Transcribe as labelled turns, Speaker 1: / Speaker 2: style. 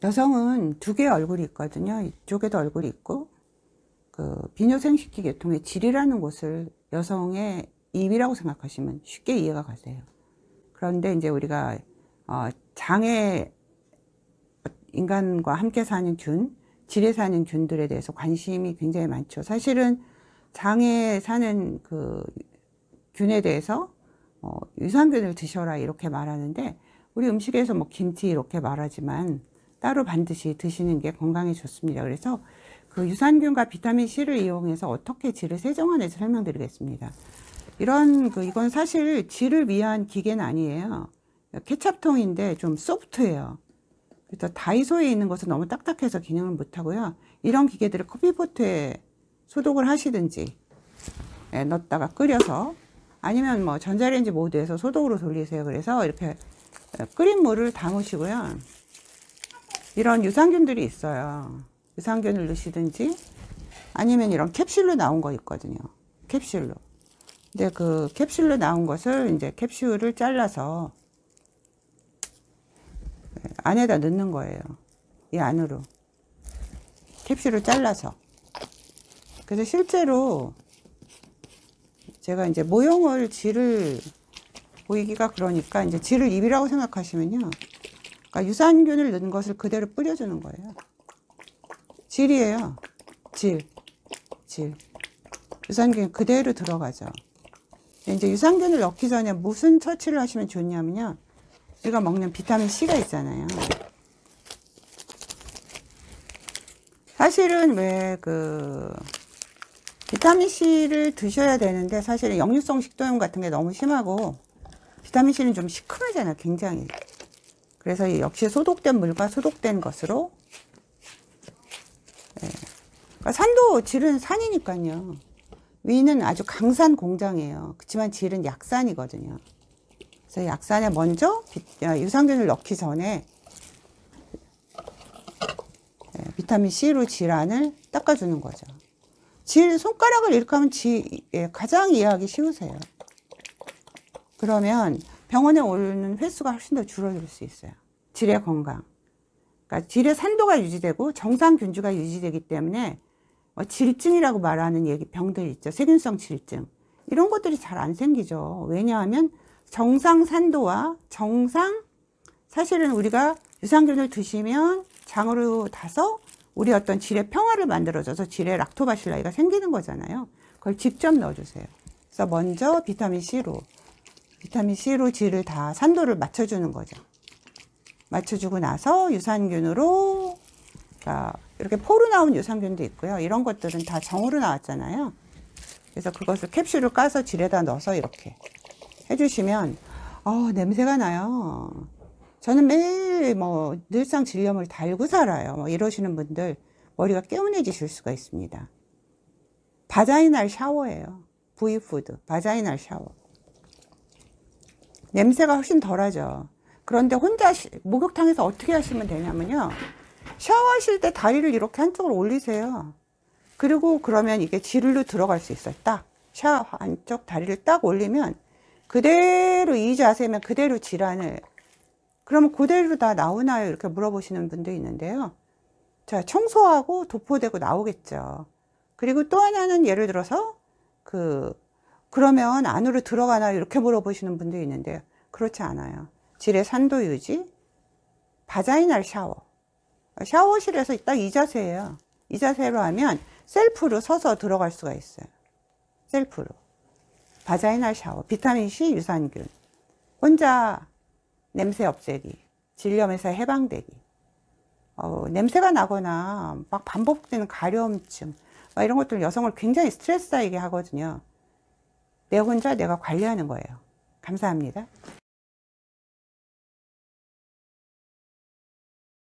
Speaker 1: 여성은 두 개의 얼굴이 있거든요. 이쪽에도 얼굴이 있고, 그 비뇨생식기 계통의 질이라는 곳을 여성의 입이라고 생각하시면 쉽게 이해가 가세요. 그런데 이제 우리가 장애, 인간과 함께 사는 균, 질에 사는 균들에 대해서 관심이 굉장히 많죠. 사실은 장에 사는 그 균에 대해서 유산균을 드셔라 이렇게 말하는데, 우리 음식에서 뭐 김치 이렇게 말하지만 따로 반드시 드시는 게 건강에 좋습니다. 그래서 그 유산균과 비타민 C를 이용해서 어떻게 질을 세정하는지 설명드리겠습니다. 이건 사실 질을 위한 기계는 아니에요. 케찹통인데 좀 소프트해요. 그래서 다이소에 있는 것은 너무 딱딱해서 기능을 못하고요. 이런 기계들을 커피포트에 소독을 하시든지 넣었다가 끓여서, 아니면 뭐 전자레인지 모드에서 소독으로 돌리세요. 그래서 이렇게 끓인 물을 담으시고요. 이런 유산균들이 있어요. 유산균을 넣으시든지, 아니면 이런 캡슐로 나온 거 있거든요. 캡슐로. 근데 그 캡슐로 나온 것을 이제 캡슐을 잘라서 안에다 넣는 거예요. 이 안으로. 캡슐을 잘라서. 그래서 실제로 제가 이제 모형을 질을 보이기가 그러니까 이제 질을 입이라고 생각하시면요. 그러니까 유산균을 넣은 것을 그대로 뿌려주는 거예요. 질이에요. 질. 유산균 그대로 들어가죠. 이제 유산균을 넣기 전에 무슨 처치를 하시면 좋냐면요. 우리가 먹는 비타민 C가 있잖아요. 사실은 왜 비타민 C를 드셔야 되는데, 사실은 역류성 식도염 같은 게 너무 심하고, 비타민 C는 좀 시큼하잖아요. 굉장히. 그래서 역시 소독된 물과 소독된 것으로, 그러니까 산도 질은 산이니까요. 위는 아주 강산 공장이에요. 그렇지만 질은 약산이거든요. 그래서 약산에 먼저 유산균을 넣기 전에 비타민 C로 질환을 닦아주는 거죠. 손가락을 이렇게 하면 가장 이해하기 쉬우세요. 그러면 병원에 오는 횟수가 훨씬 더 줄어들 수 있어요. 질의 건강. 그러니까 질의 산도가 유지되고 정상 균주가 유지되기 때문에 질증이라고 말하는 병들 있죠. 세균성 질증. 이런 것들이 잘 안 생기죠. 왜냐하면 정상 산도와 사실은 우리가 유산균을 드시면 장으로 타서 우리 어떤 질의 평화를 만들어줘서 질의 락토바실라이가 생기는 거잖아요. 그걸 직접 넣어주세요. 그래서 먼저 비타민 C로 질을 다 산도를 맞춰주는 거죠. 맞춰주고 나서 유산균으로, 그러니까 이렇게 포로 나온 유산균도 있고요. 이런 것들은 다 정으로 나왔잖아요. 그래서 그것을 캡슐을 까서 질에다 넣어서 이렇게 해주시면 냄새가 나요. 저는 매일 늘상 질염을 달고 살아요. 이러시는 분들 머리가 개운해지실 수가 있습니다. 바자이날 샤워예요. V푸드, 바자이날 샤워. 냄새가 훨씬 덜하죠. 그런데 혼자 목욕탕에서 어떻게 하시면 되냐면요. 샤워하실 때 다리를 이렇게 한쪽으로 올리세요. 그리고 그러면 이게 질로 들어갈 수 있어요. 딱 샤워 한쪽 다리를 딱 올리면 그대로, 이 자세면 그대로 질환을, 그러면 그대로 다 나오나요? 이렇게 물어보시는 분도 있는데요. 자, 청소하고 도포되고 나오겠죠. 그리고 또 하나는 예를 들어서 그러면 안으로 들어가나요? 이렇게 물어보시는 분도 있는데요. 그렇지 않아요. 질의 산도 유지, 바자이날 샤워. 샤워실에서 딱 이 자세예요. 이 자세로 하면 셀프로 서서 들어갈 수가 있어요. 셀프로. 바자이날 샤워, 비타민 C, 유산균. 혼자 냄새 없애기, 질염에서 해방되기. 냄새가 나거나 막 반복되는 가려움증, 이런 것들 여성을 굉장히 스트레스하게 하거든요. 내 혼자 내가 관리하는 거예요. 감사합니다.